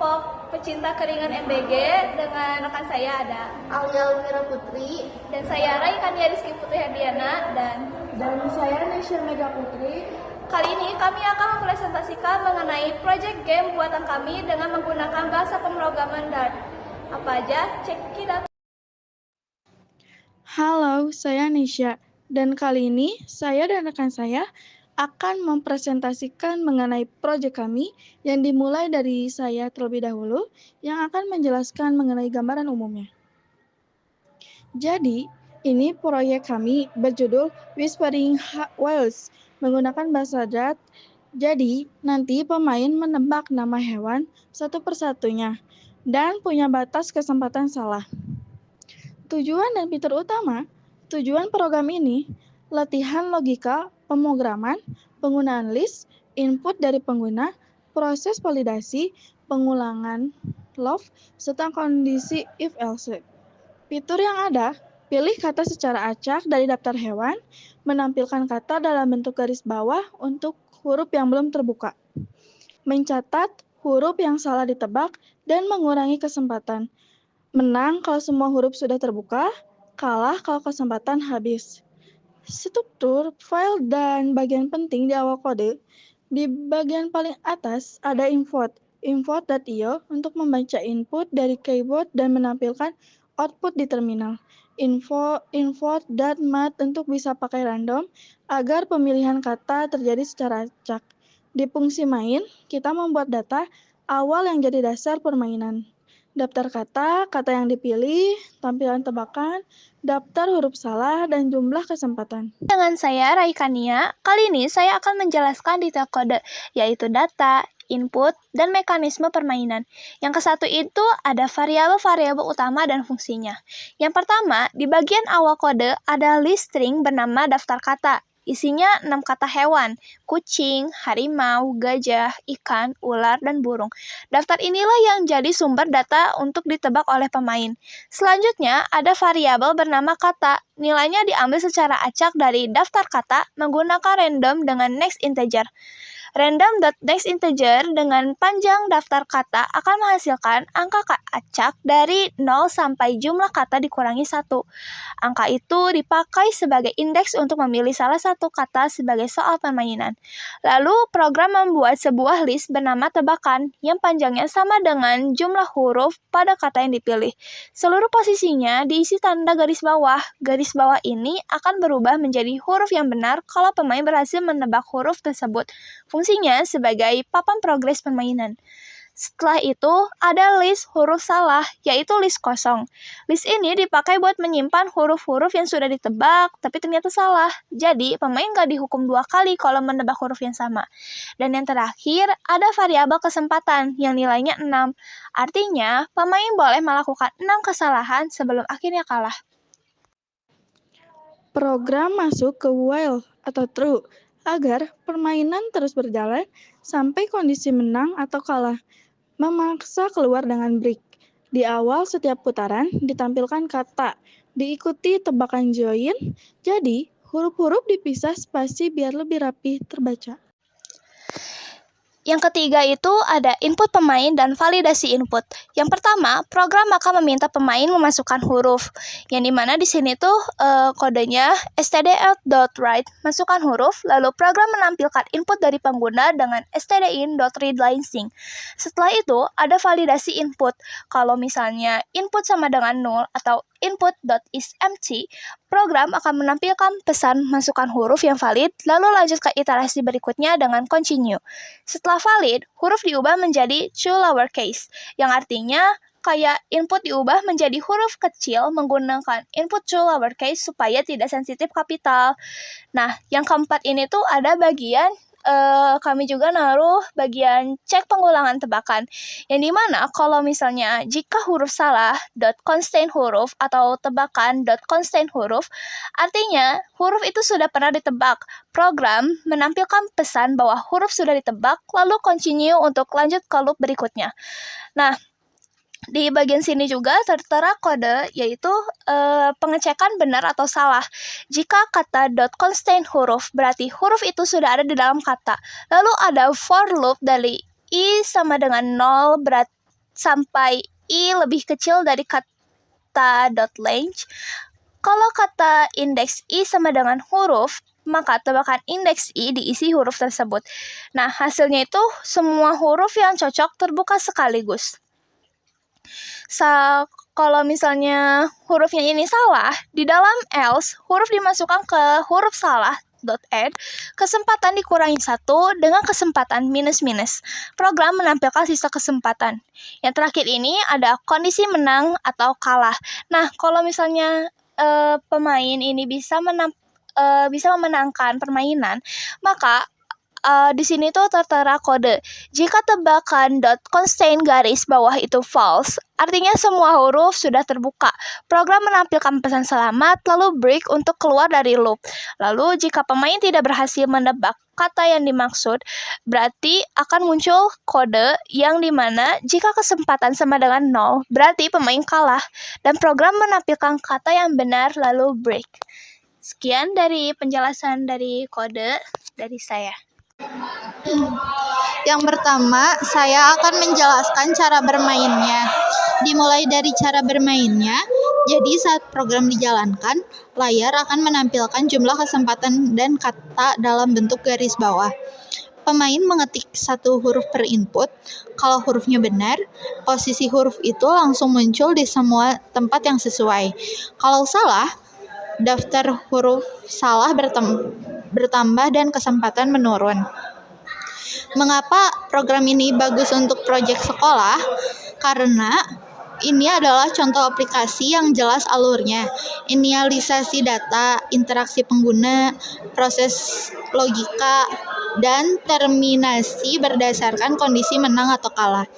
kelompok pecinta keringan MBG dengan rekan saya ada Alia Almira Putri, dan saya Raikania Rizky Putri Herdiana dan saya Nesya Mega Putri. Kali ini kami akan mempresentasikan mengenai project game buatan kami dengan menggunakan bahasa pemrograman Dart. Apa aja? Check it out. Halo, saya Nesya. Dan kali ini saya dan rekan saya akan mempresentasikan mengenai proyek kami yang dimulai dari saya terlebih dahulu yang akan menjelaskan mengenai gambaran umumnya. Jadi, ini proyek kami berjudul Whispering Wilds menggunakan bahasa Dart. Jadi, nanti pemain menebak nama hewan satu persatunya dan punya batas kesempatan salah. Tujuan dan fitur utama, tujuan program ini, latihan logika, pemrograman, penggunaan list, input dari pengguna, proses validasi, pengulangan love, serta kondisi if-else. Fitur yang ada, pilih kata secara acak dari daftar hewan, menampilkan kata dalam bentuk garis bawah untuk huruf yang belum terbuka, mencatat huruf yang salah ditebak, dan mengurangi kesempatan. Menang kalau semua huruf sudah terbuka, kalah kalau kesempatan habis. Struktur, file, dan bagian penting di awal kode. Di bagian paling atas ada import.io untuk membaca input dari keyboard dan menampilkan output di terminal. Import.mat untuk bisa pakai random agar pemilihan kata terjadi secara acak. Di fungsi main, kita membuat data awal yang jadi dasar permainan. Daftar kata, kata yang dipilih, tampilan tebakan, daftar huruf salah, dan jumlah kesempatan. Dengan saya Raikania, kali ini saya akan menjelaskan detail kode, yaitu data, input, dan mekanisme permainan. Yang kesatu itu ada variabel-variabel utama dan fungsinya. Yang pertama, di bagian awal kode ada list string bernama daftar kata. Isinya 6 kata hewan, kucing, harimau, gajah, ikan, ular, dan burung. Daftar inilah yang jadi sumber data untuk ditebak oleh pemain. Selanjutnya, ada variabel bernama kata. Nilainya diambil secara acak dari daftar kata menggunakan random dengan next integer. Random.nextInteger dengan panjang daftar kata akan menghasilkan angka acak dari 0 sampai jumlah kata dikurangi 1. Angka itu dipakai sebagai indeks untuk memilih salah satu kata sebagai soal permainan. Lalu, program membuat sebuah list bernama tebakan yang panjangnya sama dengan jumlah huruf pada kata yang dipilih. Seluruh posisinya diisi tanda garis bawah. Garis bawah ini akan berubah menjadi huruf yang benar kalau pemain berhasil menebak huruf tersebut. Fungsinya sebagai papan progres permainan. Setelah itu, ada list huruf salah, yaitu list kosong. List ini dipakai buat menyimpan huruf-huruf yang sudah ditebak, tapi ternyata salah. Jadi, pemain gak dihukum 2 kali kalau menebak huruf yang sama. Dan yang terakhir, ada variabel kesempatan, yang nilainya 6. Artinya, pemain boleh melakukan 6 kesalahan sebelum akhirnya kalah. Program masuk ke while atau true, agar permainan terus berjalan sampai kondisi menang atau kalah. Memaksa keluar dengan break. Di awal setiap putaran ditampilkan kata, diikuti tebakan join, jadi huruf-huruf dipisah spasi biar lebih rapi terbaca. Yang ketiga itu ada input pemain dan validasi input. Yang pertama, program akan meminta pemain memasukkan huruf. Yang dimana di sini tuh kodenya std.write, masukkan huruf, lalu program menampilkan input dari pengguna dengan stdin.readLine-Sync. Setelah itu, ada validasi input. Kalau misalnya input sama dengan 0 atau input.isEmpty, program akan menampilkan pesan masukkan huruf yang valid, lalu lanjut ke iterasi berikutnya dengan continue. Setelah valid, huruf diubah menjadi true lowercase, yang artinya kayak input diubah menjadi huruf kecil menggunakan input true lowercase supaya tidak sensitif kapital. Nah, yang keempat ini tuh ada bagian kami juga naruh bagian cek pengulangan tebakan, yang dimana kalau misalnya jika huruf salah .constrain huruf atau tebakan .constrain huruf, artinya huruf itu sudah pernah ditebak. Program menampilkan pesan bahwa huruf sudah ditebak, lalu continue untuk lanjut ke loop berikutnya. Nah, di bagian sini juga tertera kode, yaitu pengecekan benar atau salah. Jika kata .constrain huruf, berarti huruf itu sudah ada di dalam kata. Lalu ada for loop dari i sama dengan 0, sampai I lebih kecil dari kata dot range. Kalau kata indeks I sama dengan huruf, maka tebakan indeks I diisi huruf tersebut. Nah, hasilnya itu semua huruf yang cocok terbuka sekaligus. Kalau misalnya hurufnya ini salah, di dalam else, huruf dimasukkan ke huruf salah, .add, kesempatan dikurangi 1 dengan kesempatan minus-minus. Program menampilkan sisa kesempatan. Yang terakhir ini ada kondisi menang atau kalah. Nah, kalau misalnya pemain ini bisa memenangkan permainan, maka di sini tuh tertera kode. Jika tebakan constraint garis bawah itu false, artinya semua huruf sudah terbuka. Program menampilkan pesan selamat, lalu break untuk keluar dari loop. Lalu jika pemain tidak berhasil menebak kata yang dimaksud, berarti akan muncul kode yang dimana jika kesempatan sama dengan 0, berarti pemain kalah. Dan program menampilkan kata yang benar lalu break. Sekian dari penjelasan dari kode dari saya. Yang pertama, saya akan menjelaskan cara bermainnya. Dimulai dari cara bermainnya, jadi saat program dijalankan, layar akan menampilkan jumlah kesempatan dan kata dalam bentuk garis bawah. Pemain mengetik satu huruf per input. Kalau hurufnya benar, posisi huruf itu langsung muncul di semua tempat yang sesuai. Kalau salah, daftar huruf salah bertambah dan kesempatan menurun. Mengapa program ini bagus untuk proyek sekolah? Karena ini adalah contoh aplikasi yang jelas alurnya, inisialisasi data, interaksi pengguna, proses logika, dan terminasi berdasarkan kondisi menang atau kalah.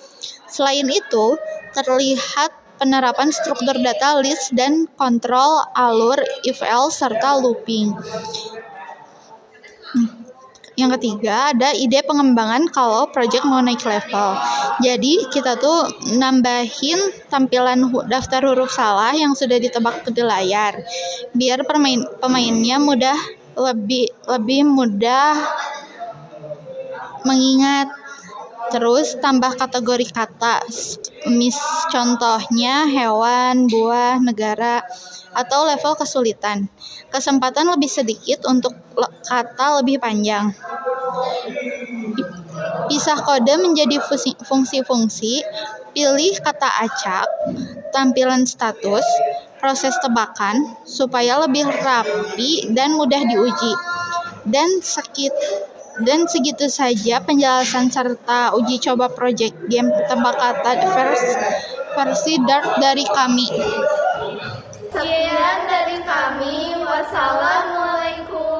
Selain itu, terlihat penerapan struktur data list dan kontrol alur if else serta looping. Yang ketiga, ada ide pengembangan kalau project mau naik level. Jadi, kita tuh nambahin tampilan daftar huruf salah yang sudah ditebak di layar. Biar pemainnya lebih mudah mengingat. Terus tambah kategori kata, contohnya hewan, buah, negara, atau level kesulitan. Kesempatan lebih sedikit untuk kata lebih panjang. Pisah kode menjadi fungsi-fungsi, pilih kata acak, tampilan status, proses tebakan, supaya lebih rapi dan mudah diuji. Dan segitu saja penjelasan serta uji coba project game tebak kata versi Dark dari kami. Sekian dari kami. Wassalamualaikum.